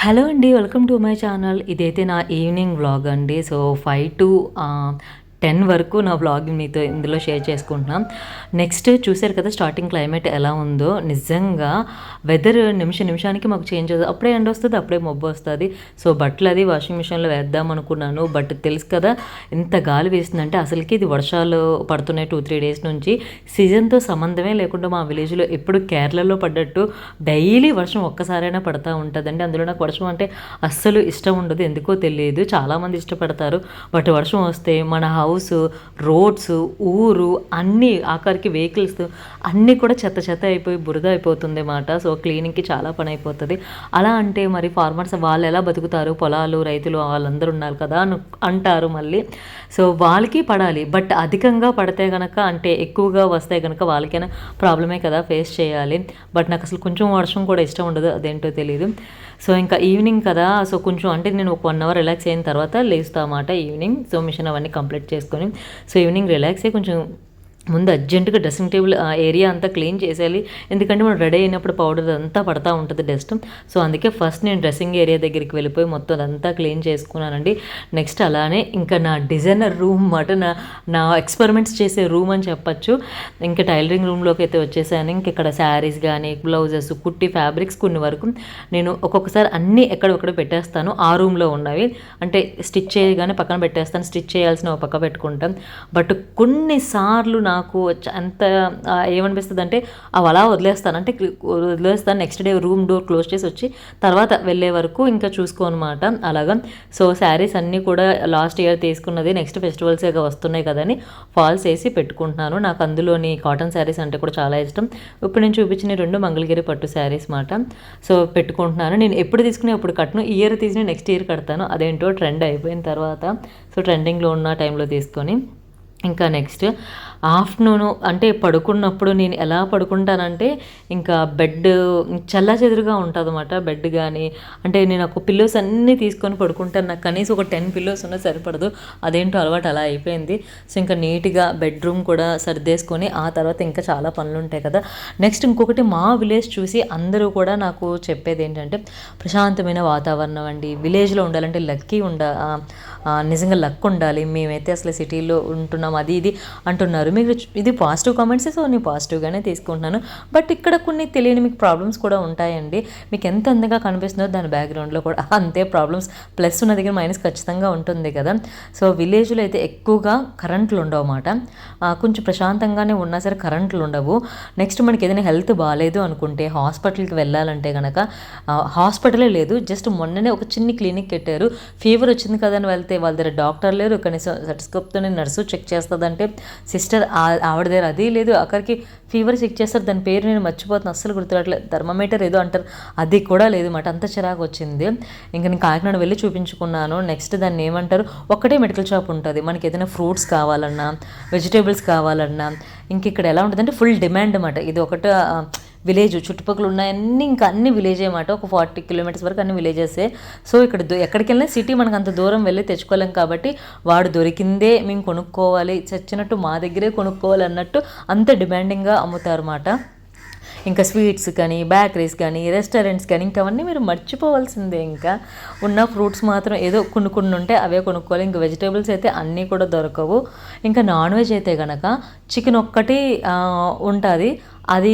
Hello అండి. Welcome to my channel. ఇదైతే నా ఈవినింగ్ వ్లాగ్ అండి. సో 5 టు 10 వరకు నా వ్లాగ్ మీతో ఇందులో షేర్ చేసుకుంటున్నాం. నెక్స్ట్ చూసారు కదా స్టార్టింగ్ క్లైమేట్ ఎలా ఉందో. నిజంగా వెదర్ నిమిషానికి మాకు చేంజ్ అవుతుంది. అప్పుడే ఎండ వస్తుంది, అప్పుడే మబ్బు వస్తుంది. సో బట్టలు అది వాషింగ్ మిషన్లో వేద్దాం అనుకున్నాను. బట్ తెలుసు కదా ఎంత గాలి వేస్తుందంటే అసలుకి ఇది వర్షాలు పడుతున్నాయి 2-3 డేస్ నుంచి. సీజన్తో సంబంధమే లేకుండా మా విలేజ్లో ఎప్పుడు కేరళలో పడ్డట్టు డైలీ వర్షం ఒక్కసారైనా పడతా ఉంటుందండి. అందులో నాకు వర్షం అంటే అస్సలు ఇష్టం ఉండదు, ఎందుకో తెలియదు. చాలామంది ఇష్టపడతారు. బట్ వర్షం వస్తే మన హౌస్, రోడ్స్, ఊరు అన్నీ ఆఖరికి వెహికల్స్ అన్నీ కూడా చెత్త అయిపోయి బురద అయిపోతుంది మాట. సో క్లీనింగ్కి చాలా పని అయిపోతుంది. అలా అంటే మరి ఫార్మర్స్ వాళ్ళు ఎలా బతుకుతారు? పొలాలు, రైతులు వాళ్ళందరూ ఉన్నారు కదా అంటారు మళ్ళీ. సో వాళ్ళకి పడాలి. బట్ అధికంగా పడితే కనుక అంటే ఎక్కువగా వస్తే కనుక వాళ్ళకైనా ప్రాబ్లమే కదా, ఫేస్ చేయాలి. బట్ నాకు అసలు కొంచెం వర్షం కూడా ఇష్టం ఉండదు, అదేంటో తెలియదు. సో ఇంకా ఈవినింగ్ కదా, సో కొంచెం అంటే నేను ఒక 1 అవర్ రిలాక్స్ అయిన తర్వాత లేస్తా అన్నమాట ఈవినింగ్. సో మిషన్ అవన్నీ కంప్లీట్ చేసుకొని సో ఈవినింగ్ రిలాక్స్ అయ్యి కొంచెం ముందు అర్జెంటుగా డ్రెస్సింగ్ టేబుల్ ఏరియా అంతా క్లీన్ చేసేయాలి. ఎందుకంటే మనం రెడీ అయినప్పుడు పౌడర్ అంతా పడతా ఉంటుంది డస్ట్. సో అందుకే ఫస్ట్ నేను డ్రెస్సింగ్ ఏరియా దగ్గరికి వెళ్ళిపోయి మొత్తం అదంతా క్లీన్ చేసుకున్నానండి. నెక్స్ట్ అలానే ఇంకా నా డిజైనర్ రూమ్ మాట, నా ఎక్స్పెరిమెంట్స్ చేసే రూమ్ అని చెప్పచ్చు. ఇంకా టైలరింగ్ రూమ్లోకి అయితే వచ్చేసాను. ఇంక ఇక్కడ శారీస్ కానీ, బ్లౌజెస్, కుట్టి ఫ్యాబ్రిక్స్ కొన్ని వరకు నేను ఒక్కొక్కసారి అన్నీ ఎక్కడొక్కడ పెట్టేస్తాను. ఆ రూమ్లో ఉన్నవి అంటే స్టిచ్ చేయగానే పక్కన పెట్టేస్తాను, స్టిచ్ చేయాల్సిన ఒక పక్క పెట్టుకుంటాను. బట్ కొన్నిసార్లు నాకు అంత ఏమనిపిస్తుంది అంటే అవి అలా వదిలేస్తాను. Next day room door close చేసి వచ్చి తర్వాత వెళ్ళే వరకు ఇంకా చూసుకోనమాట అలాగా. సో శారీస్ అన్నీ కూడా లాస్ట్ ఇయర్ తీసుకున్నది, నెక్స్ట్ ఫెస్టివల్స్ వస్తున్నాయి కదని ఫాల్స్ వేసి పెట్టుకుంటున్నాను. నాకు అందులోని కాటన్ శారీస్ అంటే కూడా చాలా ఇష్టం. ఇప్పుడు నేను చూపించిన 2 మంగళగిరి పట్టు శారీస్ మాట. సో పెట్టుకుంటున్నాను. నేను ఎప్పుడు తీసుకుని అప్పుడు కట్టను, ఇయర్ తీసి నెక్స్ట్ ఇయర్ కడతాను. అదేంటో ట్రెండ్ అయిపోయిన తర్వాత సో ట్రెండింగ్లో ఉన్న టైంలో తీసుకొని ఇంకా నెక్స్ట్ ఆఫ్టర్నూను అంటే పడుకున్నప్పుడు నేను ఎలా పడుకుంటానంటే ఇంకా బెడ్ చెల్లాచెదురుగా ఉంటుంది అన్నమాట. బెడ్ కానీ అంటే నేను ఒక పిల్లోస్ అన్నీ తీసుకొని పడుకుంటాను. నాకు కనీసం ఒక 10 పిల్లోస్ ఉన్నా సరిపడదు, అదేంటో అలవాటు అలా అయిపోయింది. సో ఇంకా నీట్గా బెడ్రూమ్ కూడా సర్దేసుకొని ఆ తర్వాత ఇంకా చాలా పనులు ఉంటాయి కదా. నెక్స్ట్ ఇంకొకటి మా విలేజ్ చూసి అందరూ కూడా నాకు చెప్పేది ఏంటంటే ప్రశాంతమైన వాతావరణం అండి, విలేజ్లో ఉండాలంటే నిజంగా లక్ ఉండాలి. మేమైతే అసలు సిటీలో ఉంటున్నాం అది ఇది అంటున్నారు. మీకు ఇది పాజిటివ్ కామెంట్స్, సో నేను పాజిటివ్గానే తీసుకుంటున్నాను. బట్ ఇక్కడ కొన్ని తెలియని మీకు ప్రాబ్లమ్స్ కూడా ఉంటాయండి. మీకు ఎంత అందంగా కనిపిస్తుందో దాని బ్యాక్గ్రౌండ్లో కూడా అంతే ప్రాబ్లమ్స్, ప్లస్ ఉన్న దగ్గర మైనస్ ఖచ్చితంగా ఉంటుంది కదా. సో విలేజ్లో అయితే ఎక్కువగా కరెంట్లు ఉండవు అన్నమాట. కొంచెం ప్రశాంతంగానే ఉన్నా సరే కరెంట్లు ఉండవు. నెక్స్ట్ మనకి ఏదైనా హెల్త్ బాగాలేదు అనుకుంటే హాస్పిటల్కి వెళ్ళాలంటే కనుక హాస్పిటలే లేదు, జస్ట్ మొన్ననే ఒక చిన్ని క్లినిక్ పెట్టారు. ఫీవర్ వచ్చింది కదా అని వెళ్తే వాళ్ళ దగ్గర డాక్టర్ లేరు, కనీసం సెటస్కోప్తోనే నర్సు చెక్ చేస్తుందంటే సిస్టర్ ఆవిడ దగ్గర అది లేదు. అక్కడికి ఫీవర్ చెక్ చేస్తారు, దాని పేరు నేను మర్చిపోతున్నాను, అస్సలు గుర్తురాట్లేదు. థర్మోమీటర్ ఏదో అంటారు, అది కూడా లేదు మాట. అంత చిరాకు వచ్చింది. ఇంకా నేను కాకినాడ వెళ్ళి చూపించుకున్నాను. నెక్స్ట్ దాన్ని ఏమంటారు, ఒక్కటే మెడికల్ షాప్ ఉంటుంది. మనకి ఏదైనా ఫ్రూట్స్ కావాలన్నా, వెజిటేబుల్స్ కావాలన్నా ఇంక ఇక్కడ ఎలా ఉంటుందంటే ఫుల్ డిమాండ్ అన్నమాట. ఇది ఒకటి విలేజ్, చుట్టుపక్కల ఉన్నాయన్నీ ఇంకా అన్ని విలేజే అన్నమాట. ఒక 40 కిలోమీటర్స్ వరకు అన్ని విలేజెసే. సో ఇక్కడ ఎక్కడికి వెళ్ళినా సిటీ మనకు అంత దూరం వెళ్ళి తెచ్చుకోలేం కాబట్టి వాడు దొరికిందే మేము కొనుక్కోవాలి, చచ్చినట్టు మా దగ్గరే కొనుక్కోవాలి అన్నట్టు అంత డిమాండింగ్గా అమ్ముతారు అన్నమాట. ఇంకా స్వీట్స్ కానీ, బేకరీస్ కానీ, రెస్టారెంట్స్ కానీ ఇంకా అవన్నీ మీరు మర్చిపోవాల్సిందే. ఇంకా ఉన్న ఫ్రూట్స్ మాత్రం ఏదో కొన్ని ఉంటే అవే కొనుక్కోవాలి. ఇంకా వెజిటేబుల్స్ అయితే అన్నీ కూడా దొరకవు. ఇంకా నాన్ వెజ్ అయితే కనుక చికెన్ ఒక్కటి ఉంటుంది, అది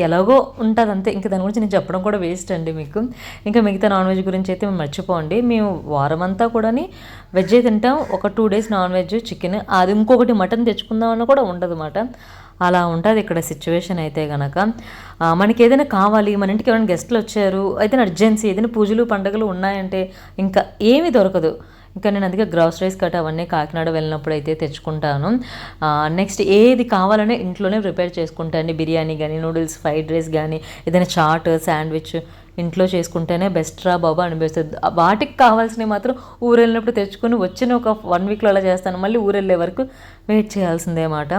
ఎలాగో ఉంటుంది అంతే. ఇంకా దాని గురించి నేను చెప్పడం కూడా వేస్ట్ అండి మీకు. ఇంకా మిగతా నాన్ వెజ్ గురించి అయితే మేము మర్చిపోండి. మేము వారం అంతా కూడా వెజ్ తింటాం, ఒక 2 డేస్ నాన్ వెజ్ చికెన్, అది ఇంకొకటి మటన్ తెచ్చుకుందామన్నా కూడా ఉండదు అన్నమాట. అలా ఉంటుంది ఇక్కడ సిచ్యువేషన్ అయితే కనుక. మనకి ఏదైనా కావాలి, మన ఇంటికి ఎవరైనా గెస్ట్లు వచ్చారు, అయితే అర్జెన్సీ ఏదైనా పూజలు పండుగలు ఉన్నాయంటే ఇంకా ఏమీ దొరకదు. ఇంకా నేను అందుకే గ్రాసరీస్ కట్ అవన్నీ కాకినాడ వెళ్ళినప్పుడు అయితే తెచ్చుకుంటాను. నెక్స్ట్ ఏది కావాలనే ఇంట్లోనే ప్రిపేర్ చేసుకుంటాను. బిర్యానీ కానీ, నూడిల్స్, ఫ్రైడ్ రైస్ కానీ, ఏదైనా చాట్, శాండ్విచ్ ఇంట్లో చేసుకుంటేనే బెస్ట్ రా బాబా అనిపిస్తుంది. వాటికి కావాల్సినవి మాత్రం ఊరు వెళ్ళినప్పుడు తెచ్చుకొని వచ్చిన ఒక 1 వీక్లో అలా చేస్తాను. మళ్ళీ ఊరు వెళ్ళే వరకు వెయిట్ చేయాల్సిందే అన్నమాట.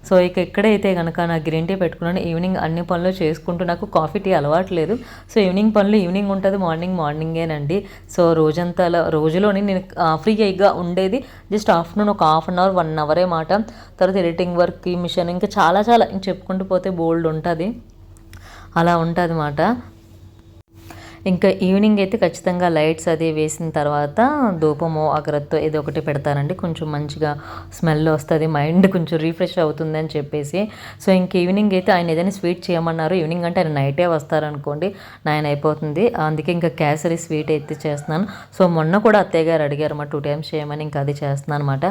సో ఇక ఇక్కడైతే కనుక నాకు గ్రీన్ టీ పెట్టుకున్నాను. ఈవినింగ్ అన్ని పనులు చేసుకుంటూ, నాకు కాఫీ టీ అలవాటు లేదు. సో ఈవినింగ్ పనులు ఈవినింగ్ ఉంటుంది, మార్నింగేనండి. సో రోజంతా రోజులోని నేను ఫ్రీగా ఉండేది జస్ట్ ఆఫ్టర్నూన్ ఒక 1/2 అవర్ 1 అవరే మాట. తర్వాత ఎడిటింగ్ వర్క్, ఈ మిషన్ ఇంకా చాలా ఇంక చెప్పుకుంటూ పోతే బోల్డ్ ఉంటుంది, అలా ఉంటుంది అన్నమాట. ఇంకా ఈవినింగ్ అయితే ఖచ్చితంగా లైట్స్ అది వేసిన తర్వాత ధూపము అగరత్తో ఏదో ఒకటి పెడతానండి, కొంచెం మంచిగా స్మెల్ వస్తుంది, మైండ్ కొంచెం రీఫ్రెష్ అవుతుంది అని చెప్పేసి. సో ఇంక ఈవినింగ్ అయితే ఆయన ఏదైనా స్వీట్ చేయమన్నారు. ఈవినింగ్ అంటే ఆయన నైటే వస్తారనుకోండి, 9 అయిపోతుంది, అందుకే ఇంకా కేసరి స్వీట్ అయితే చేస్తున్నాను. సో మొన్న కూడా అత్తయ్య గారు అడిగారు మా 2 times చేయమని, ఇంకా అది చేస్తున్నాను అనమాట.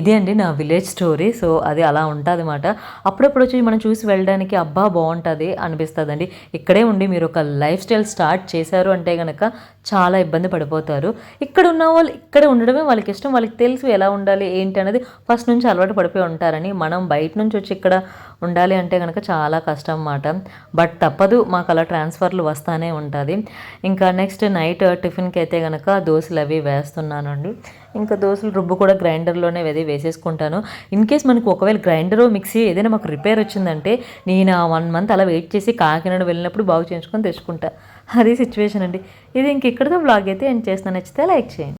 ఇది అండి నా విలేజ్ స్టోరీ. సో అది అలా ఉంటుంది అనమాట. అప్పుడప్పుడు వచ్చి మనం చూసి వెళ్ళడానికి అబ్బా బాగుంటుంది అనిపిస్తుందండి. ఇక్కడే ఉండి మీరు ఒక లైఫ్ స్టైల్ స్టార్ట్ చేశారు అంటే కనుక చాలా ఇబ్బంది పడిపోతారు. ఇక్కడ ఉన్న వాళ్ళు ఇక్కడే ఉండడమే వాళ్ళకి ఇష్టం, వాళ్ళకి తెలుసు ఎలా ఉండాలి ఏంటి అనేది, ఫస్ట్ నుంచి అలవాటు పడిపోయి ఉంటారని. మనం బయట నుంచి వచ్చి ఇక్కడ ఉండాలి అంటే కనుక చాలా కష్టం అన్నమాట. బట్ తప్పదు, మాకు అలా ట్రాన్స్ఫర్లు వస్తూనే ఉంటుంది. ఇంకా నెక్స్ట్ నైట్ టిఫిన్కి అయితే కనుక దోశలు అవి వేస్తున్నానండి. ఇంకా దోశలు రుబ్బు కూడా గ్రైండర్లోనే వేసేసుకుంటాను. ఇన్ కేస్ మనకు ఒకవేళ గ్రైండరు మిక్సీ ఏదైనా మాకు రిపేర్ వచ్చిందంటే నేను 1 month అలా వెయిట్ చేసి కాకినాడ వెళ్ళినప్పుడు బాగు చేయించుకొని తెచ్చుకుంటా. అది సిచ్యువేషన్ అండి. ఇది ఇంక ఇక్కడితో బ్లాగ్ అయితే ఎండ్ చేస్తున్నాను. నచ్చితే లైక్ చేయండి.